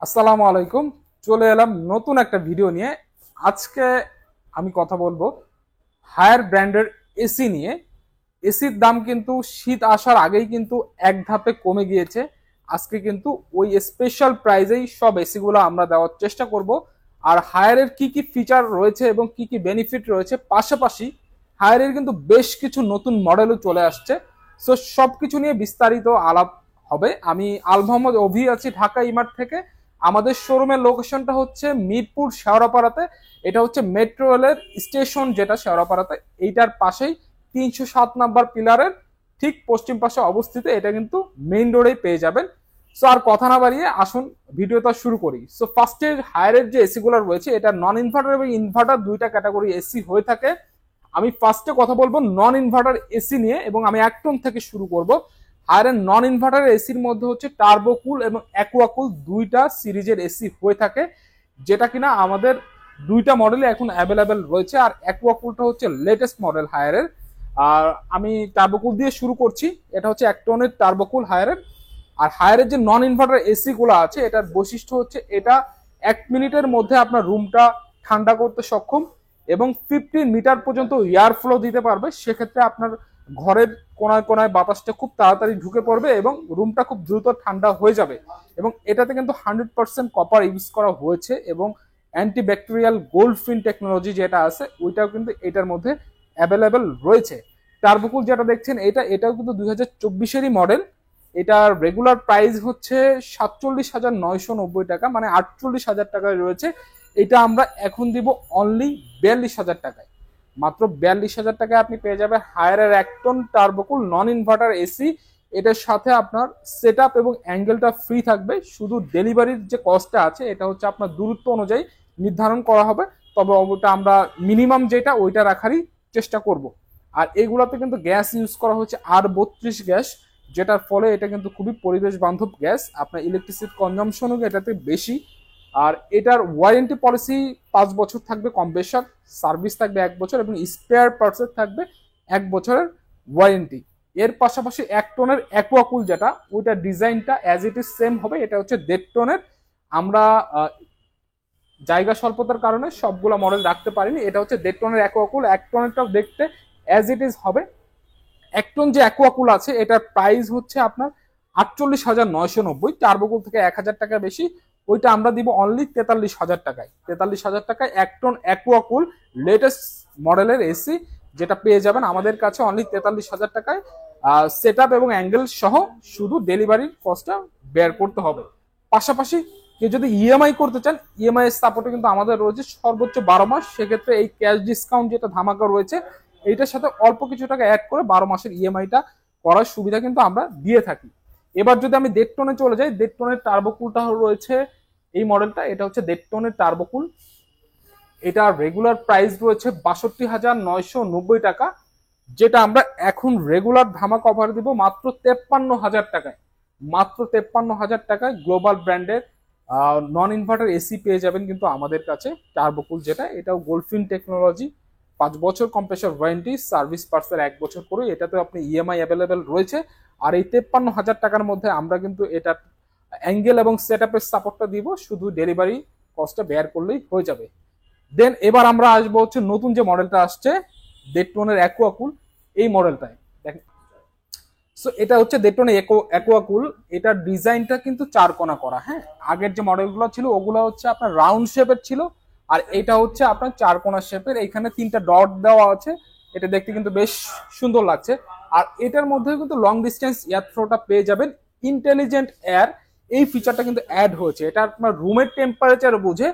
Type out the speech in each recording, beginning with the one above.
আসসালামু আলাইকুম। চলে এলাম নতুন একটা ভিডিও নিয়ে। আজকে আমি কথা বলবো হায়ার ব্র্যান্ডের এসি নিয়ে। এসির দাম কিন্তু শীত আসার আগেই কিন্তু এক ধাপে কমে গিয়েছে। আজকে কিন্তু ওই স্পেশাল প্রাইজেই সব এসিগুলো আমরা দেওয়ার চেষ্টা করব। আর হায়ারের কি কি ফিচার রয়েছে এবং কি কি বেনিফিট রয়েছে, পাশাপাশি হায়ারের কিন্তু বেশ কিছু নতুন মডেলও চলে আসছে। সো সবকিছু নিয়ে বিস্তারিত আলাপ হবে। আমি আল মোহাম্মদ অভি আছি ঢাকা ইমার্ট থেকে। আমাদের শোরুমের লোকেশনটা হচ্ছে মিরপুর শেওড়াপাড়াতে। এটা হচ্ছে মেট্রো রেলের স্টেশন, যেটা শেওড়াপাড়াতে, এইটার পাশেই 307 নাম্বার পিলারের ঠিক পশ্চিম পাশে অবস্থিত। এটা কিন্তু মেইন রোডেই পেয়ে যাবেন। সো আর কথা না বাড়িয়ে আসুন ভিডিওটা শুরু করি। সো ফার্স্টে হায়ারের যে এসি গুলো রয়েছে, এটা নন ইনভার্টার এবং ইনভার্টার দুইটা ক্যাটাগরি এসি হয়ে থাকে। আমি ফার্স্টে কথা বলবো নন ইনভার্টার এসি নিয়ে এবং আমি একটন থেকে শুরু করব। হায়ারের নন ইনভার্টার এসির মধ্যে হচ্ছে টার্বোকুল এবং অ্যাকুয়াকুল দুইটা সিরিজের এসি হয়ে থাকে, যেটা কিনা আমাদের দুইটা মডেলে এখন অ্যাভেলেবেল রয়েছে। আর অ্যাকুয়াকুলটা হচ্ছে লেটেস্ট মডেল হায়ারের। আর আমি টার্বোকুল দিয়ে শুরু করছি। এটা হচ্ছে একটনের টার্বোকুল হায়ারের। আর হায়ারের যে নন ইনভার্টার এসি গুলো আছে, এটার বৈশিষ্ট্য হচ্ছে এটা 1 মিনিটের মধ্যে আপনার রুমটা ঠান্ডা করতে সক্ষম এবং 15 মিটার পর্যন্ত এয়ার ফ্লো দিতে পারবে। সেক্ষেত্রে আপনার ঘরের কোনায় কোনায় বাতাসটা খুব তাড়াতাড়ি ঢুকে পড়বে এবং রুমটা খুব দ্রুত ঠান্ডা হয়ে যাবে। এবং এটাতে কিন্তু 100% কপার ইউজ করা হয়েছে এবং অ্যান্টিব্যাকটেরিয়াল গোল্ড ফিন টেকনোলজি যেটা আছে ওইটাও কিন্তু এটার মধ্যে অ্যাভেলেবেল রয়েছে। টার্বোকুল যেটা দেখছেন এটাও কিন্তু 2024-এরই মডেল। এটার রেগুলার প্রাইস হচ্ছে 47,990 টাকা, মানে 48,000 টাকায় রয়েছে। এটা আমরা এখন দিব অনলি 42,000 টাকায়। মাত্র 42,000 টাকায় আপনি পেয়ে যাবেন হায়ারের একটন টার্বোকুল নন ইনভার্টার এসি। এটার সাথে আপনার সেট আপ এবং অ্যাঙ্গেলটা ফ্রি থাকবে। শুধু ডেলিভারির যে কস্টটা আছে এটা হচ্ছে আপনার দূরত্ব অনুযায়ী নির্ধারণ করা হবে। তবে ওটা আমরা মিনিমাম যেটা ওইটা রাখারই চেষ্টা করব। আর এইগুলোতে কিন্তু গ্যাস ইউজ করা হচ্ছে R32 গ্যাস, যেটার ফলে এটা কিন্তু খুবই পরিবেশ বান্ধব গ্যাস। আপনার ইলেকট্রিসিটি কনজামশনও এটাতে বেশি। আর এটার ওয়ারেন্টি পলিসি 5 বছর থাকবে কম বেশক, সার্ভিস থাকবে 1 বছর এবং স্পেয়ার পার্টসের থাকবে 1 বছরের ওয়ারেন্টি। এর পাশাপাশি 1 টনের অ্যাকুয়াকুল যেটা, ওইটার ডিজাইনটা অ্যাজ ইট ইজ সেম হবে। এটা হচ্ছে 1.5 টনের। আমরা জায়গা স্বল্পতার কারণে সবগুলো মডেল রাখতে পারিনি। এটা হচ্ছে 1.5 টনের অ্যাকুয়াকুল। 1 টনেরটাও দেখতে অ্যাজ ইট ইজ হবে। 1 টন যে অ্যাকুয়াকুল আছে এটার প্রাইস হচ্ছে আপনার 48,990, টার্বোকুল থেকে 1,000 টাকা বেশি। ওইটা আমরা দিব অনলি 43,000 টাকায়। 43,000 টাকায় 1 টন অ্যাকুয়াকুল লেটেস্ট মডেলের এসি, যেটা পেয়ে যাবেন আমাদের কাছে অনলি 43,000 টাকায়। সেট আপ এবং অ্যাঙ্গেল সহ শুধু ডেলিভারির কস্টটা বের করতে হবে। পাশাপাশি কেউ যদি ইএমআই করতে চান, ইএমআই এর সাপোর্টে কিন্তু আমাদের রয়েছে সর্বোচ্চ 12 মাস। সেক্ষেত্রে এই ক্যাশ ডিসকাউন্ট যেটা ধামাকা রয়েছে, এইটার সাথে অল্প কিছু টাকা অ্যাড করে 12 মাসের ইএমআইটা করার সুবিধা কিন্তু আমরা দিয়ে থাকি। এবার যদি আমি 1.5 টনে চলে যাই, 1.5 টনের টার্বোকুলটা রয়েছে এই মডেলটা। এটা হচ্ছে 1.5 টনের টার্বোকুল। এটা রেগুলার প্রাইস রয়েছে 62,990 টাকা, যেটা আমরা এখন রেগুলার ধামাকা অফার দিব মাত্র 53,000 টাকায়। মাত্র 53,000 টাকায় গ্লোবাল ব্র্যান্ডের নন ইনভার্টার এসি পেয়ে যাবেন কিন্তু আমাদের কাছে। টার্বোকুল যেটা, এটাও গোল্ডফিন টেকনোলজি, 5 বছর কম্প্রেসর ওয়ারেন্টি, সার্ভিস পার্টসের 1 বছর করে। এটাতে আপনি ইএমআই অ্যাভেলেবেল রয়েছে। আর এই 53,000 টাকার মধ্যে আমরা কিন্তু এটা অ্যাঙ্গেল এবং সেট আপের সাপোর্টটা দিব, শুধু ডেলিভারি কস্টটা বেয়ার করলেই হয়ে যাবে। দেন এবার আমরা আসবো হচ্ছে নতুন যে মডেলটা আসছে 1.5 টনের অ্যাকুয়াকুল, এই মডেলটায় দেখেন। সো এটা হচ্ছে 1.5 টনের অ্যাকুয়াকুল। এটার ডিজাইনটা কিন্তু 4 কোনা করা। হ্যাঁ, আগের যে মডেলগুলো ছিল ওগুলো হচ্ছে আপনার রাউন্ড শেপের ছিল, আর এটা হচ্ছে আপনার 4 কোনা শেপের। এখানে 3টা ডট দেওয়া আছে। এটা দেখতে কিন্তু বেশ সুন্দর লাগছে। আর এটার মধ্যে কিন্তু লং ডিস্টেন্স এয়ার থ্রোটা পেয়ে যাবেন। ইন্টেলিজেন্ট এয়ার এই ফিচারটা কিন্তু অ্যাড হয়েছে। এটা আপনার রুমের টেম্পারেচার বুঝে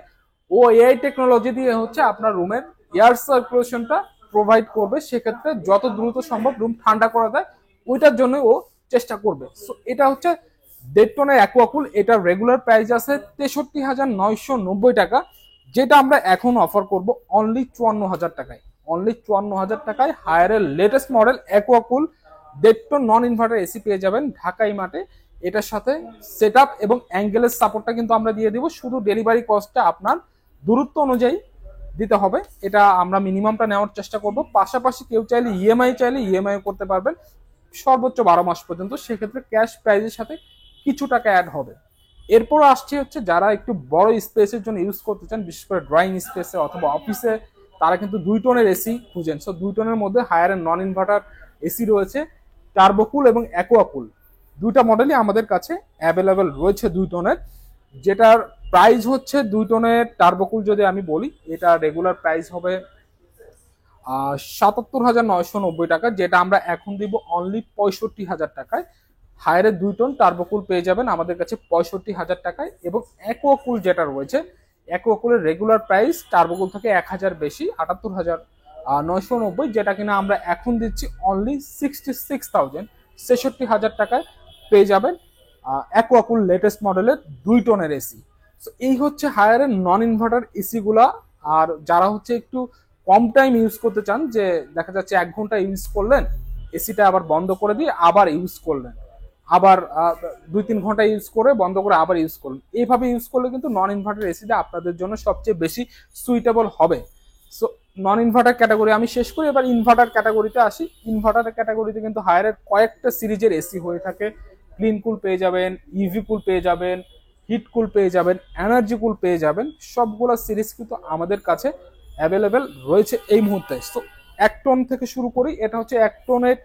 ও এআই টেকনোলজি দিয়ে হচ্ছে আপনার রুমের এয়ার সার্কুলেশনটা প্রোভাইড করবে। সেক্ষেত্রে যত দ্রুত সম্ভব রুম ঠান্ডা করা যায় ওইটার জন্য ও চেষ্টা করবে। সো এটা হচ্ছে 1.5 টনের অ্যাকুয়াকুল। এটা রেগুলার প্রাইস আছে 63,990 টাকা, যেটা আমরা এখন অফার করব অনলি 54,000 টাকায়। অনলি 54,000 টাকায় হায়ারের latest model Aquacool 1.5 ton non inverter AC পেয়ে যাবেন ঢাকাই মাঠে। এটার সাথে সেট আপ এবং অ্যাঙ্গেলের সাপোর্টটা কিন্তু আমরা দিয়ে দিব, শুধু ডেলিভারি কস্টটা আপনার দূরত্ব অনুযায়ী দিতে হবে। এটা আমরা মিনিমামটা নেওয়ার চেষ্টা করব। পাশাপাশি কেউ চাইলে ইএমআই করতে পারবেন সর্বোচ্চ 12 মাস পর্যন্ত। সেক্ষেত্রে ক্যাশ প্রাইজের সাথে কিছু টাকা অ্যাড হবে। এরপর আসছে হচ্ছে যারা একটু বড় স্পেসের জন্য ইউজ করতে চান, বিশেষ করে ড্রয়িং স্পেসে অথবা অফিসে, তারা কিন্তু 2 টনের এসি খুঁজেন। সো 2 টনের মধ্যে Haier and non inverter AC রয়েছে, টার্বোকুল এবং অ্যাকোয়াকুল, দুইটা মডেলই আমাদের কাছে অ্যাভেলেবেল রয়েছে 2 টনের। যেটার প্রাইস হচ্ছে 2 টনের টার্বোকুল যদি আমি বলি, এটা রেগুলার প্রাইস হবে ৭৭,৯৯০ টাকা, যেটা আমরা এখন দিব অনলি ৬৫,০০০ টাকায়। হায়ারের 2 টন টার্বোকুল পেয়ে যাবেন আমাদের কাছে ৬৫,০০০ টাকায়। এবং অ্যাকোয়াকুল যেটা রয়েছে, অ্যাকোয়াকুলের রেগুলার প্রাইস টার্বোকুল থেকে ১,০০০ বেশি, ৭৮,৯৯০, যেটা কিনা আমরা এখন দিচ্ছি অনলি 66,000 টাকায় পেয়ে যাবেন অ্যাকোয়াকুল লেটেস্ট মডেলের 2 টনের এসি। তো এই হচ্ছে হায়ারের নন ইনভার্টার এসি গুলা। আর যারা হচ্ছে একটু কম টাইম ইউজ করতে চান, যে দেখা যাচ্ছে 1 ঘন্টা ইউজ করলেন, এসিটা আবার বন্ধ করে দিয়ে আবার ইউজ করলেন, আবার 2-3 ঘন্টা ইউজ করে বন্ধ করে আবার ইউজ করলেন, এইভাবে ইউজ করলে কিন্তু নন ইনভার্টার এসিটা আপনাদের জন্য সবচেয়ে বেশি সুইটেবল হবে। সো নন ইনভার্টার ক্যাটাগরি আমি শেষ করি, এবার ইনভার্টার ক্যাটাগরিতে আসি। ইনভার্টার ক্যাটাগরিতে কিন্তু হায়ারের কয়েকটা সিরিজের এসি হয়ে থাকে। ক্লিন কুল পেয়ে যাবেন, ইভি কুল পেয়ে যাবেন, হিট কুল পেয়ে যাবেন, এনার্জি কুল পেয়ে যাবেন, সবগুলো সিরিজ কিন্তু আমাদের কাছে অ্যাভেলেবেল রয়েছে এই মুহূর্তে। তো 1 টন থেকে শুরু করি, এটা হচ্ছে 1 টনের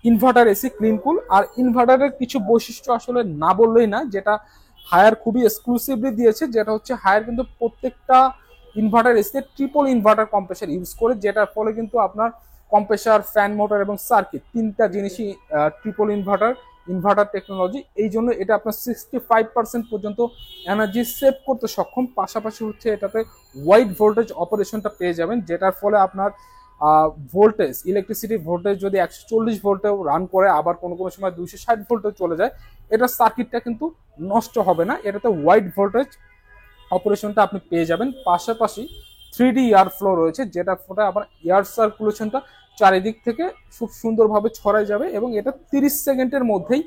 ইনভার্টার এসি ক্লিন কুল। আর ইনভার্টারের কিছু বৈশিষ্ট্য আসলে না বললেই না, যেটা হায়ার খুবই এক্সক্লুসিভলি দিয়েছে, যেটা হচ্ছে হায়ার কিন্তু প্রত্যেকটা ইনভার্টার এসিতে ট্রিপল ইনভার্টার কম্প্রেসার ইউজ করে, যেটার ফলে কিন্তু আপনার কম্প্রেসার, ফ্যান, মোটর এবং সার্কিট 3টা জিনিসই ট্রিপল ইনভার্টার টেকনোলজি। এই জন্য এটা আপনার 65% পর্যন্ত এনার্জি সেভ করতে সক্ষম। পাশাপাশি হচ্ছে এটাতে ওয়াইড ভোল্টেজ অপারেশনটা পেয়ে যাবেন, যেটার ফলে আপনার ভোল্টেজ, ইলেকট্রিসিটি ভোল্টেজ যদি 140 ভোল্টেও রান করে, আবার কোনো কোনো সময় 260 ভোল্টে চলে যায়, এটা সার্কিটটা কিন্তু নষ্ট হবে না। এটাতে ওয়াইড ভোল্টেজ অপারেশনটা আপনি পেয়ে যাবেন। পাশাপাশি 3D এয়ার ফ্লো রয়েছে, যেটার ফলে আবার এয়ার সার্কুলেশনটা চারিদিক থেকে খুব সুন্দরভাবে ছড়ায় যাবে, এবং এটা 30 সেকেন্ডের মধ্যেই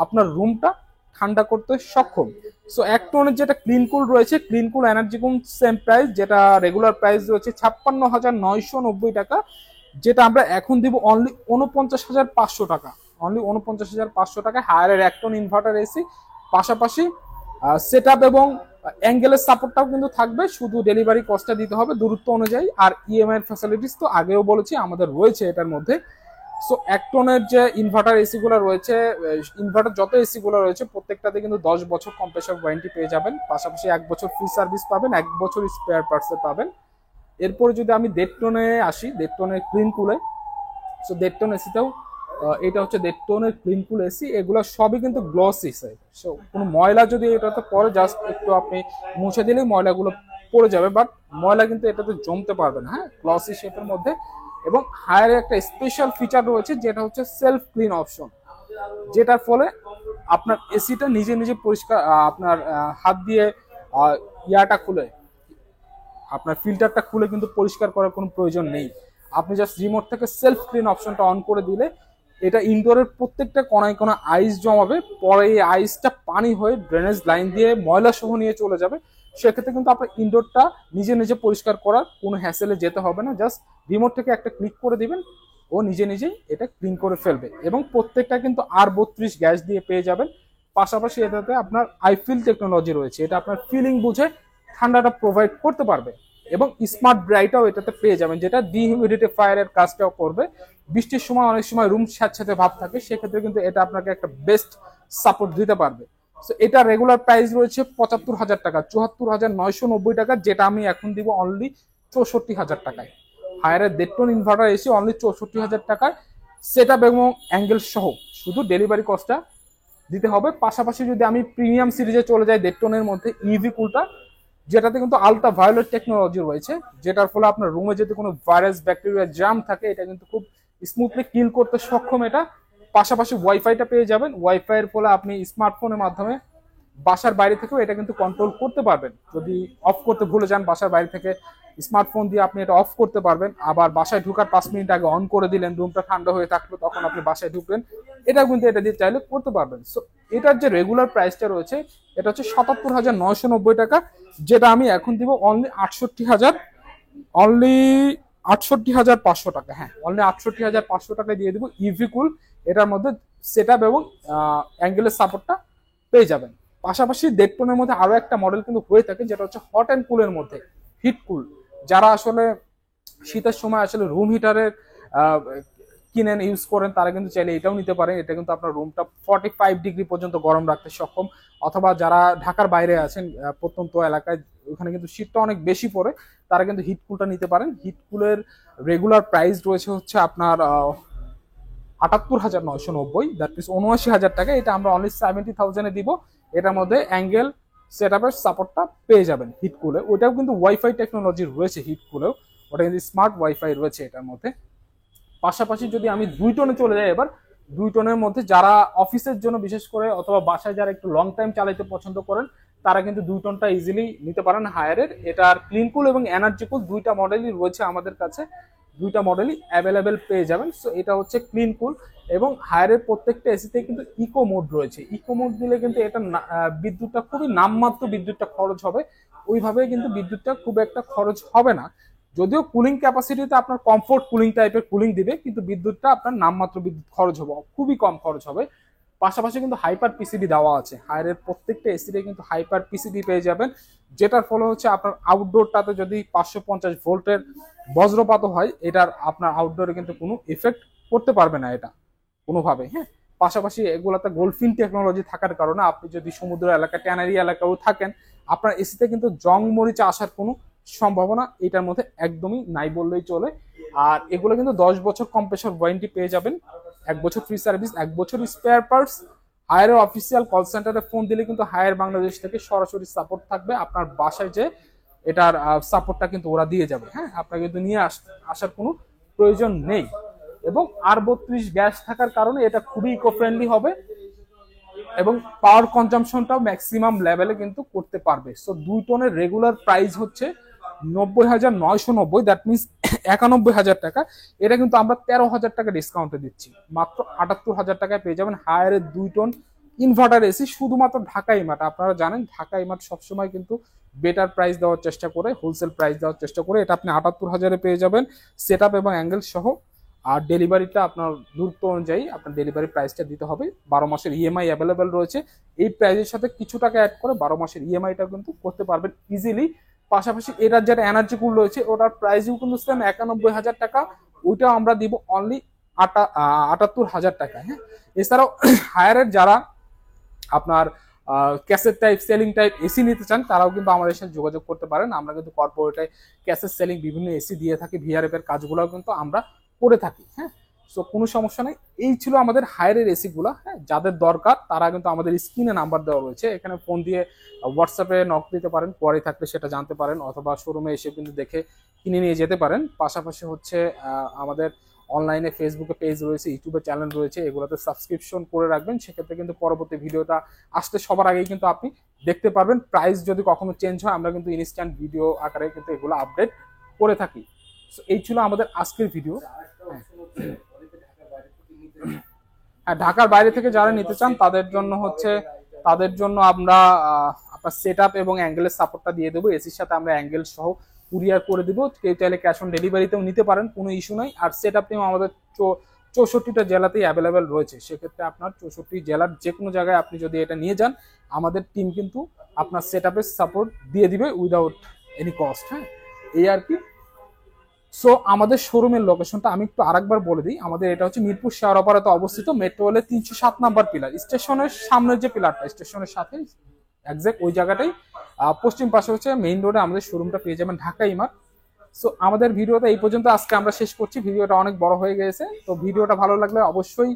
আপনার রুমটা ঠান্ডা করতে সক্ষম। সো 1 টনের যেটা ক্লিন কুল রয়েছে, ক্লিন কুল এনার্জি কুল সেম প্রাইস, যেটা রেগুলার প্রাইস রয়েছে 56,990 টাকা, যেটা আমরা এখন দিব অনলি 49,500 টাকা। অনলি 49,500 টাকা হায়ারের 1 টন ইনভার্টার এসি। পাশাপাশি সেটআপ এবং অ্যাঙ্গেলের সাপোর্টটাও কিন্তু থাকবে, শুধু ডেলিভারি কস্টটা দিতে হবে দূরত্ব অনুযায়ী। আর ইএমআই এর ফ্যাসিলিটিস তো আগেও বলেছি আমাদের রয়েছে এটার মধ্যে। সো 1 টনের যে ইনভার্টার এসি গুলো রয়েছে, ইনভার্টার যত এসি গুলো রয়েছে প্রত্যেকটাতে কিন্তু 10 বছর কম্প্রেসর ওয়ারেন্টি পেয়ে যাবেন। পাশাপাশি 1 বছর ফ্রি সার্ভিস পাবেন, 1 বছর স্পেয়ার পার্টস পাবেন। এরপরে যদি আমি 1.5 টনে আসি, 1.5 টনের ক্লিন কুলে, সো 1.5 টন এসিতেও এটা হচ্ছে 1.5 টনের ক্লিন কুল এসি। এগুলো সবই কিন্তু গ্লসি সাইড। সো কোনো ময়লা যদি এটাতে পড়ে, জাস্ট একটু আপনি মুছে দিলেই ময়লাগুলো পড়ে যাবে, বাট ময়লা কিন্তু এটাতে জমতে পারবে না। হ্যাঁ, গ্লসি শেপের মধ্যে। এবং হায়ারে একটা স্পেশাল ফিচার রয়েছে, যেটা হচ্ছে সেলফ ক্লিন অপশন, যেটার ফলে আপনার এসিটা নিজে নিজে পরিষ্কার, আপনার হাত দিয়ে ইয়াটা খুলে, আপনার ফিল্টারটা খুলে কিন্তু পরিষ্কার করার কোনো প্রয়োজন নেই। আপনি জাস্ট রিমোট থেকে সেলফ ক্লিন অপশনটা অন করে দিলে এটা ইনডোরের প্রত্যেকটা কোনায় কোনায় আইস জমাবে, পরে এই আইসটা পানি হয়ে ড্রেনেজ লাইন দিয়ে ময়লা সহ নিয়ে চলে যাবে। সেক্ষেত্রে কিন্তু আপনার ইনডোরটা নিজে নিজে পরিষ্কার করার কোনো হ্যাসেলে যেতে হবে না। জাস্ট রিমোট থেকে একটা ক্লিক করে দিবেন, ও নিজে নিজেই এটা ক্লিন করে ফেলবে। এবং প্রত্যেকটা কিন্তু R32 গ্যাস দিয়ে পেয়ে যাবেন। পাশাপাশি এটাতে আপনার আইফিল টেকনোলজি রয়েছে, এটা আপনার ফিলিং বুঝে ঠান্ডাটা প্রোভাইড করতে পারবে। এবং স্মার্ট ব্রাইটও এটাতে পেয়ে যাবেন, যেটা ডিহিউমিডিফায়ারের কাজটাও করবে। বৃষ্টির সময় অনেক সময় রুম স্যাঁতস্যাঁতে ভাব থাকে, সেক্ষেত্রে কিন্তু এটা আপনাকে একটা বেস্ট সাপোর্ট দিতে পারবে। সো এটা রেগুলার প্রাইস রয়েছে 75,000 টাকা, 74,990 টাকা, যেটা আমি এখন দিব অনলি 64,000 টাকায়। হায়ারের 1.5 টন ইনভার্টার এসে অনলি 64,000 টাকায় সেটআপ এবং অ্যাঙ্গেল সহ, শুধু ডেলিভারি কস্টটা দিতে হবে। পাশাপাশি যদি আমি প্রিমিয়াম সিরিজে চলে যাই 1.5 টনের মধ্যে, ইভি কুলটা, যেটাতে কিন্তু আলট্রা ভায়োলেট টেকনোলজি রয়েছে, যেটার ফলে আপনার রুমে যদি কোনো ভাইরাস, ব্যাকটেরিয়া, জার্ম থাকে, এটা কিন্তু খুব স্মুথলি কিল করতে সক্ষম এটা। পাশাপাশি ওয়াইফাইটা পেয়ে যাবেন, ওয়াইফাই এর ফলে আপনি স্মার্টফোনের মাধ্যমে বাসার বাইরে থেকেও এটা কিন্তু কন্ট্রোল করতে পারবেন। যদি অফ করতে ভুলে যান, বাসার বাইরে থেকে স্মার্টফোন দিয়ে আপনি এটা অফ করতে পারবেন। আবার বাসায় ঢুকার 5 মিনিট আগে অন করে দিলেন, রুমটা ঠান্ডা হয়ে থাকলো, তখন আপনি বাসায় ঢুকবেন, এটা কিন্তু এটা দিয়ে চাইলে করতে পারবেন। সো এটার যে রেগুলার প্রাইসটা রয়েছে, এটা হচ্ছে 77,990 টাকা, যেটা আমি এখন দিব অনলি 68,000, অনলি 68,500 টাকা। হ্যাঁ, অনলি 68,500 টাকায় দিয়ে দিব ইভি কুল। এটার মধ্যে সেটআপ এবং অ্যাঙ্গেলের সাপোর্টটা পেয়ে যাবেন। পাশাপাশি 1.5 টনের মধ্যে আরো একটা মডেল কিন্তু হয়ে থাকে, যেটা হচ্ছে হট অ্যান্ড কুলের মধ্যে, হিট কুল। যারা আসলে শীতের সময় আসলে রুম হিটারের কিনেন, ইউজ করেন, তারা কিন্তু চাইলে এটাও নিতে পারেন। এটা কিন্তু আপনার রুমটা 45 ডিগ্রি পর্যন্ত গরম রাখতে সক্ষম। অথবা যারা ঢাকার বাইরে আছেন, প্রত্যন্ত এলাকায়, ওখানে কিন্তু শীতটা অনেক বেশি পড়ে, তারা কিন্তু হিট কুলটা নিতে পারেন। হিট কুলের রেগুলার প্রাইস রয়েছে হচ্ছে আপনার ৭৮,৯৯০, দ্যাট মিনস ৭৯,০০০ টাকা। এটা আমরা অনলি 70,000-এ দিব। এটার মধ্যে অ্যাঙ্গেল সেটআপের সাপোর্টটা পেয়ে যাবেন হিট কুলে। ওইটাও কিন্তু ওয়াইফাই টেকনোলজি রয়েছে হিট কুলেও, ওটা কিন্তু স্মার্ট ওয়াইফাই রয়েছে এটার মধ্যে। পাশাপাশি যদি আমি 2 টনে চলে যাই, এবার 2 টনের মধ্যে যারা অফিসের জন্য বিশেষ করে অথবা বাসায় যারা একটু লং টাইম চালাইতে পছন্দ করেন, তারা কিন্তু 2 টনটা ইজিলি নিতে পারেন হায়ারের। এটার ক্লিন কুল এবং এনার্জি কুল দুইটা মডেলই রয়েছে আমাদের কাছে, দুইটা মডেলই অ্যাভেলেবেল পেয়ে যাবেন। সো এটা হচ্ছে ক্লিন কুল, এবং হায়ারের প্রত্যেকটা এসিতে কিন্তু ইকো মোড রয়েছে। ইকো মোড দিলে কিন্তু এটা বিদ্যুৎটা খুবই নামমাত্র বিদ্যুৎটা খরচ হবে, ওইভাবে কিন্তু বিদ্যুৎটা খুব একটা খরচ হবে না। যদিও কুলিং ক্যাপাসিটিতে আপনার কমফোর্ট কুলিং টাইপের কুলিং দিবে, কিন্তু বিদ্যুৎটা আপনার নামমাত্র বিদ্যুৎ খরচ হবে, খুবই কম খরচ হবে। পাশাপাশি কিন্তু হাইপার পিসিবি দেওয়া আছে হায়ারের প্রত্যেকটা এসিতে, কিন্তু হাইপার পিসিবি পেয়ে যাবেন, যেটার ফলে হচ্ছে আপনার আউটডোরটাতে যদি 550 ভোল্টের বজ্রপাত হয়, এটার আপনার আউটডোরে কিন্তু কোনো এফেক্ট করতে পারবে না এটা কোনোভাবে। হ্যাঁ, পাশাপাশি এগুলাতে গোলফিন টেকনোলজি থাকার কারণে আপনি যদি সমুদ্র এলাকা, ট্যানারি এলাকাও থাকেন, আপনার এসিতে কিন্তু জং মরিচা আসার কোনো সম্ভাবনা এটার মধ্যে একদমই নাই বললেই চলে। আর এগুলো কিন্তু 10 বছর কম্প্রেসর ওয়ারেন্টি পেয়ে যাবেন, 1 বছর ফ্রি সার্ভিস, 1 বছর স্পেয়ার পার্টস। হায়ারের অফিসিয়াল কল সেন্টারে ফোন দিলে কিন্তু হায়ার বাংলাদেশ থেকে সরাসরি সাপোর্ট থাকবে আপনার বাসায়, যে এটার সাপোর্টটা কিন্তু ওরা দিয়ে যাবে। হ্যাঁ, আপনার কিন্তু নিয়ে আসার কোনো প্রয়োজন নেই। এবং R32 গ্যাস থাকার কারণে এটা খুবই ইকো ফ্রেন্ডলি হবে, এবং পাওয়ার কনজাম্পশনটাও ম্যাক্সিমাম লেভেলে কিন্তু করতে পারবে। সো 2 টনের রেগুলার প্রাইস হচ্ছে 90,990, দ্যাট মিনস 91,000 টাকা। এটা কিন্তু আমরা 13,000 টাকা ডিসকাউন্টে দিচ্ছি, মাত্র 78,000 টাকায় পেয়ে যাবেন হায়ারের 2 টন ইনভার্টার এসি, শুধুমাত্র ঢাকা ইমার্ট। আপনারা জানেন ঢাকা ইমার্ট সবসময় কিন্তু বেটার প্রাইস দেওয়ার চেষ্টা করে, হোলসেল প্রাইস দেওয়ার চেষ্টা করে। এটা আপনি 78,000-এ পেয়ে যাবেন, সেট আপ এবং অ্যাঙ্গেল সহ। আর ডেলিভারিটা আপনার দূরত্ব অনুযায়ী আপনার ডেলিভারি প্রাইসটা দিতে হবে। 12 মাসের ইএমআই অ্যাভেলেবেল রয়েছে। এই প্রাইসের সাথে কিছু টাকা অ্যাড করে 12 মাসের ইএমআইটা কিন্তু করতে পারবেন ইজিলি। পাশাপাশি এটার যেটা এনার্জি কুল রয়েছে, ওটার প্রাইসও কিন্তু সেম 91,000 টাকা। ওইটাও আমরা দিব অনলি 78,000 টাকা। হ্যাঁ, এছাড়াও হায়ারের যারা আপনার cassette type, selling type AC নিতে চান, তারাও কিন্তু আমাদের সাথে যোগাযোগ করতে পারেন। আমরা কিন্তু কর্পোরেটে ক্যাসেট সেলিং বিভিন্ন এসি দিয়ে থাকি, ভিআরএফ এর কাজগুলোও কিন্তু আমরা করে থাকি। হ্যাঁ, সো কোনো সমস্যা নেই। এই ছিল আমাদের হায়ারের এসি গুলা। হ্যাঁ, যাদের দরকার তারা কিন্তু আমাদের স্ক্রিনে নাম্বার দেওয়া রয়েছে, এখানে ফোন দিয়ে হোয়াটসঅ্যাপে নক দিতে পারেন, পরে থাকলে সেটা জানতে পারেন, অথবা শোরুমে এসে কিন্তু দেখে কিনে নিয়ে যেতে পারেন। পাশাপাশি হচ্ছে আমাদের অনলাইনে ফেসবুকে পেজ রয়েছে, ইউটিউবে চ্যানেল রয়েছে, এগুলোতে সাবস্ক্রিপশন করে রাখবেন। সেক্ষেত্রে কিন্তু পরবর্তী ভিডিওটা আসতে সবার আগেই কিন্তু আপনি দেখতে পারবেন। প্রাইস যদি কখনো চেঞ্জ হয়, আমরা কিন্তু ইনস্ট্যান্ট ভিডিও আকারে কিন্তু এগুলো আপডেট করে থাকি। এই ছিল আমাদের আজকের ভিডিও। হ্যাঁ, ঢাকার বাইরে থেকে যারা নিতে চান তাদের জন্য আমরা আপনার সেট আপ এবং অ্যাঙ্গেলের সাপোর্টটা দিয়ে দেবো। এসির সাথে আমরা অ্যাঙ্গেল সহ কুরিয়ার করে দেবো। কেউ চাইলে ক্যাশ অন ডেলিভারিতেও নিতে পারেন, কোনো ইস্যু নাই। আর সেট আপ নিয়েও আমাদের 64টা জেলাতেই অ্যাভেলেবেল রয়েছে। সেক্ষেত্রে আপনার 64 জেলার যে কোনো জায়গায় আপনি যদি এটা নিয়ে যান, আমাদের টিম কিন্তু আপনার সেট আপের সাপোর্ট দিয়ে দিবে উইদাউট এনি কস্ট। হ্যাঁ, এই আর কি। সো আমাদের শোরুমের লোকেশনটা আমি একটু আরেকবার বলে দিই। আমাদের এটা হচ্ছে মিরপুর শেয়ারপাড়াতে অবস্থিত, মেট্রো রেলের 307 নাম্বার পিলার, স্টেশনের সামনের যে পিলারটা, স্টেশনের সাথে একজ্যাক্ট ওই জায়গাটাই পশ্চিম পাশে হচ্ছে মেইন রোডে আমাদের শোরুমটা পেয়ে যাবেন, ঢাকা ইমার্ট। সো আমাদের ভিডিওটা এই পর্যন্ত আজকে আমরা শেষ করছি। ভিডিওটা অনেক বড় হয়ে গেছে, তো ভিডিওটা ভালো লাগলে অবশ্যই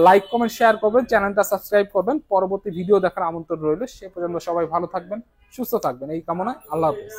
লাইক, কমেন্ট, শেয়ার করবেন, চ্যানেলটা সাবস্ক্রাইব করবেন। পরবর্তী ভিডিও দেখার আমন্ত্রণ রইল। সে পর্যন্ত সবাই ভালো থাকবেন, সুস্থ থাকবেন, এই কামনায়। আল্লাহ হাফেজ।